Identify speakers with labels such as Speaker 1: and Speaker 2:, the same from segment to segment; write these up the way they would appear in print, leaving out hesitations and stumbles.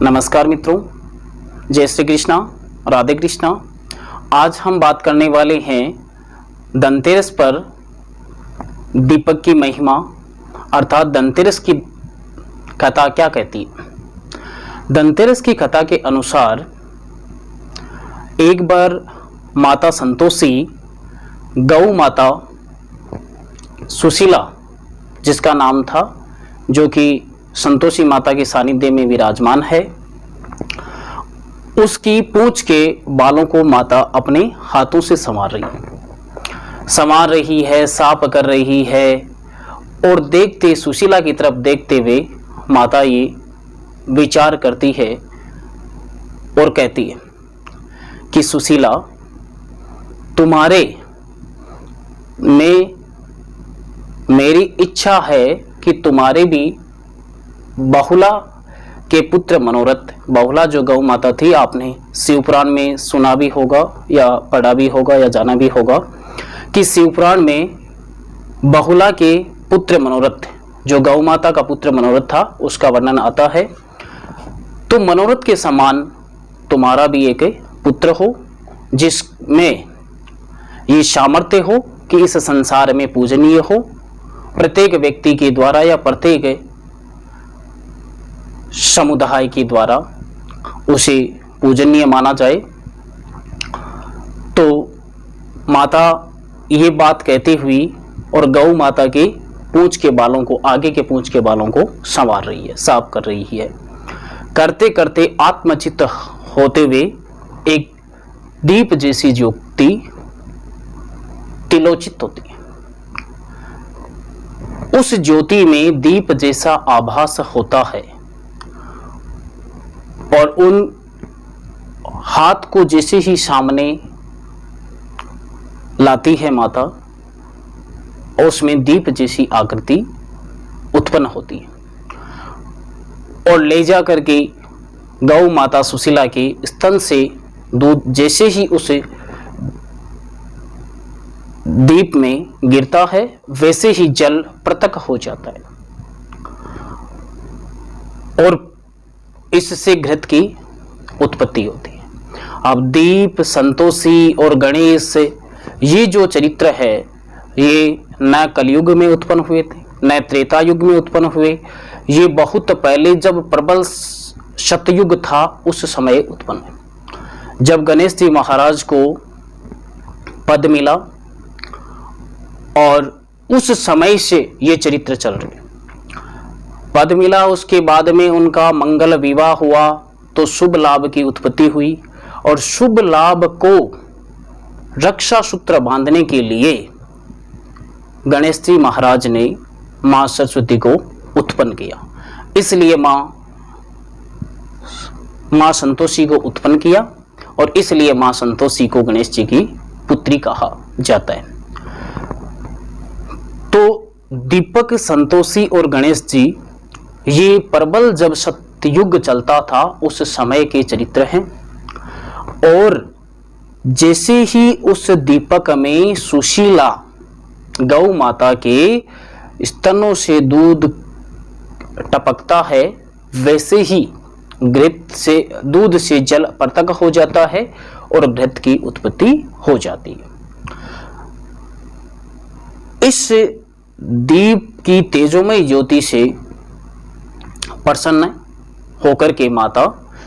Speaker 1: नमस्कार मित्रों, जय श्री कृष्णा, राधे कृष्णा। आज हम बात करने वाले हैं धनतेरस पर दीपक की महिमा अर्थात धनतेरस की कथा क्या कहती है। धनतेरस की कथा के अनुसार एक बार माता संतोषी गौ माता सुशीला जिसका नाम था, जो कि संतोषी माता के सानिध्य में विराजमान है, उसकी पूंछ के बालों को माता अपने हाथों से संवार रही है, साफ कर रही है। और देखते सुशीला की तरफ देखते हुए माता ये विचार करती है और कहती है कि सुशीला, तुम्हारे में मेरी इच्छा है कि तुम्हारे भी बहुला के पुत्र मनोरथ, बहुला जो गौ माता थी, आपने शिवपुराण में सुना भी होगा या पढ़ा भी होगा या जाना भी होगा कि शिवपुराण में बहुला के पुत्र मनोरथ, जो गौ माता का पुत्र मनोरथ था, उसका वर्णन आता है। तो मनोरथ के समान तुम्हारा भी एक पुत्र हो, जिसमें ये सामर्थ्य हो कि इस संसार में पूजनीय हो, प्रत्येक व्यक्ति के द्वारा या प्रत्येक समुदाय के द्वारा उसे पूजनीय माना जाए। तो माता ये बात कहती हुई और गौ माता के पूंछ के बालों को, आगे के पूंछ के बालों को संवार रही है, साफ कर रही है। करते करते आत्मचित्त होते हुए एक दीप जैसी ज्योति तिलोचित होती है। उस ज्योति में दीप जैसा आभास होता है और उन हाथ को जैसे ही सामने लाती है माता, उसमें दीप जैसी आकृति उत्पन्न होती है और ले जा करके गौ माता सुशीला के स्तन से दूध जैसे ही उस दीप में गिरता है, वैसे ही जल पृथक हो जाता है और इससे घृत की उत्पत्ति होती है। अब दीप, संतोषी और गणेश, ये जो चरित्र है, ये न कलयुग में उत्पन्न हुए थे, न त्रेता युग में उत्पन्न हुए। ये बहुत पहले, जब प्रबल सतयुग था, उस समय उत्पन्न हुए, जब गणेश जी महाराज को पद मिला और उस समय से ये चरित्र चल रहे। पद मिला, उसके बाद में उनका मंगल विवाह हुआ तो शुभ लाभ की उत्पत्ति हुई और शुभ लाभ को रक्षा सूत्र बांधने के लिए गणेश जी महाराज ने मां सरस्वती को उत्पन्न किया। इसलिए मां संतोषी को उत्पन्न किया और इसलिए मां संतोषी को गणेश जी की पुत्री कहा जाता है। तो दीपक, संतोषी और गणेश जी, ये प्रबल जब सतयुग चलता था उस समय के चरित्र हैं। और जैसे ही उस दीपक में सुशीला गौ माता के स्तनों से दूध टपकता है, वैसे ही घृत से, दूध से जल पृथक हो जाता है और घृत की उत्पत्ति हो जाती है। इस दीप की तेजोमय ज्योति से प्रसन्न होकर के माता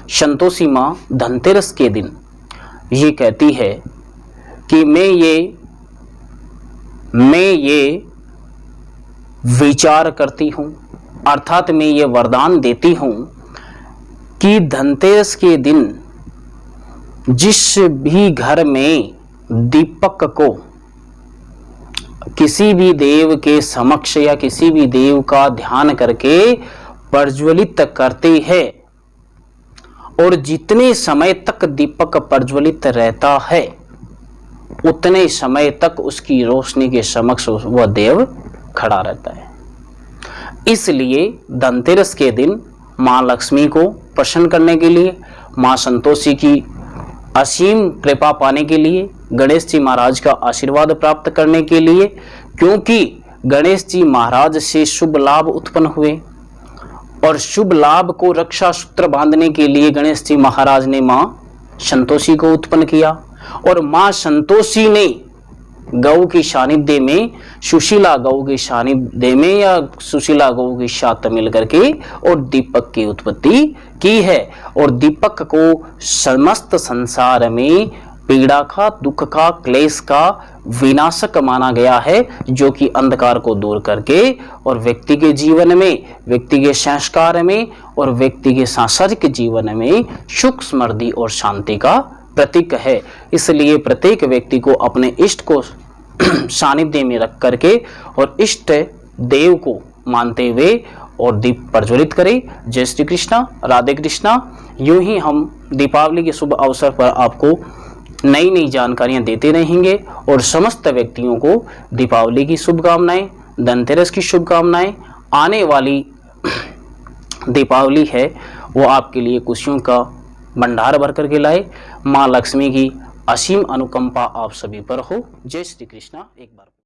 Speaker 1: संतोषी मां धनतेरस के दिन ये कहती है कि मैं ये विचार करती हूं, अर्थात मैं ये वरदान देती हूं कि धनतेरस के दिन जिस भी घर में दीपक को किसी भी देव के समक्ष या किसी भी देव का ध्यान करके प्रज्वलित करते हैं और जितने समय तक दीपक प्रज्वलित रहता है, उतने समय तक उसकी रोशनी के समक्ष वह देव खड़ा रहता है। इसलिए धनतेरस के दिन मां लक्ष्मी को प्रसन्न करने के लिए, मां संतोषी की असीम कृपा पाने के लिए, गणेश जी महाराज का आशीर्वाद प्राप्त करने के लिए, क्योंकि गणेश जी महाराज से शुभ लाभ उत्पन्न हुए और शुभ लाभ को रक्षा सूत्र बांधने के लिए गणेश जी महाराज ने मां संतोषी को उत्पन्न किया और मां संतोषी ने गौ की सानिध्य में, सुशीला गौ के सानिध्य में या सुशीला गौ के साथ मिल करके और दीपक की उत्पत्ति की है। और दीपक को समस्त संसार में पीड़ा का, दुख का, क्लेश का विनाशक माना गया है, जो कि अंधकार को दूर करके और व्यक्ति के जीवन में, व्यक्ति के संस्कार में और व्यक्ति के सांसारिक जीवन में सुख, समृद्धि और शांति का प्रतीक है। इसलिए प्रत्येक व्यक्ति को अपने इष्ट को सानिध्य में रख करके और इष्ट देव को मानते हुए और दीप प्रज्वलित करें। जय श्री कृष्णा, राधे कृष्णा। यूं ही हम दीपावली के शुभ अवसर पर आपको नई नई जानकारियां देते रहेंगे और समस्त व्यक्तियों को दीपावली की शुभकामनाएं, धनतेरस की शुभकामनाएं। आने वाली दीपावली है वो आपके लिए खुशियों का भंडार भर करके लाए। माँ लक्ष्मी की असीम अनुकंपा आप सभी पर हो। जय श्री कृष्णा। एक बार